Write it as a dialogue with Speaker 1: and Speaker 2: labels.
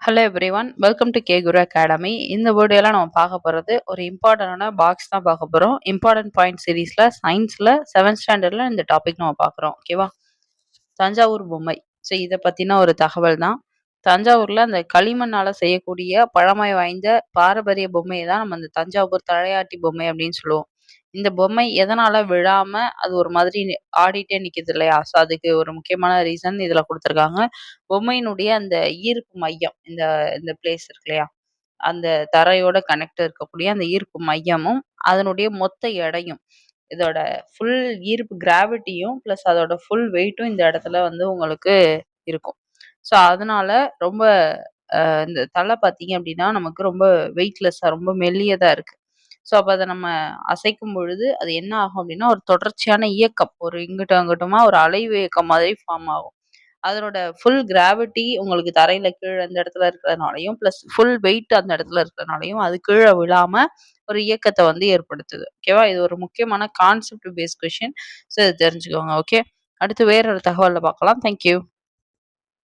Speaker 1: Hello everyone welcome to K Guru academy. இந்த வீடியோல நம்ம பார்க்க போகிறது ஒரு இம்பார்ட்டண்டான பாக்ஸ் தான் பார்க்க போகிறோம். இம்பார்ட்டன்ட் பாயிண்ட் சீரீஸில் சயின்ஸில் 7th ஸ்டாண்டர்டில் இந்த டாபிக் நம்ம பார்க்குறோம். ஓகேவா? தஞ்சாவூர் பொம்மை. ஸோ இதை பற்றின ஒரு தகவல் தான். தஞ்சாவூரில் அந்த களிமண்ணால் செய்யக்கூடிய பழமை வாய்ந்த பாரம்பரிய பொம்மையை தான் நம்ம இந்த தஞ்சாவூர் தலையாட்டி பொம்மை அப்படின்னு சொல்லுவோம். இந்த பொம்மை எதனால விழாம அது ஒரு மாதிரி ஆடிட்டே நிக்குது இல்லையா? ஸோ அதுக்கு ஒரு முக்கியமான ரீசன் இதுல குடுத்துருக்காங்க. பொம்மையினுடைய அந்த ஈர்ப்பு மையம் இந்த இந்த பிளேஸ் இருக்கு இல்லையா? அந்த தரையோட கனெக்ட் இருக்கக்கூடிய அந்த ஈர்ப்பு மையமும், அதனுடைய மொத்த எடையும், இதோட ஃபுல் ஈர்ப்பு கிராவிட்டியும் பிளஸ் அதோட ஃபுல் வெயிட்டும் இந்த இடத்துல வந்து உங்களுக்கு இருக்கும். ஸோ அதனால ரொம்ப இந்த தலை பார்த்தீங்க அப்படின்னா, நமக்கு ரொம்ப வெயிட்லெஸ்ஸா ரொம்ப மெல்லியதா இருக்கு. ஸோ அப்ப அத நம்ம அசைக்கும் பொழுது, அது என்ன ஆகும் அப்டின்னா, ஒரு தொடர்ச்சியான இயக்கம். ஒரு இங்கிட்டும், அங்கிட்டுமா ஒரு அலைவு இயக்கம் மாதிரி ஃபார்ம் ஆகும். அதனோட ஃபுல் கிராவிட்டி உங்களுக்கு தரையில கீழ இந்த இடத்துல இருக்கிறதுனாலயும், பிளஸ் ஃபுல் வெயிட் அந்த இடத்துல இருக்கிறதுனாலயும், அது கீழ விழாம ஒரு இயக்கத்த வந்து ஏற்படுத்துது. ஓகேவா? இது ஒரு முக்கியமான கான்செப்ட் பேஸ்ட் கொஸ்டின். ஸோ இத தெரிஞ்சுக்கோங்க. ஓகே. அடுத்து வேற ஒரு தகவல்ல பார்க்கலாம். Thank you.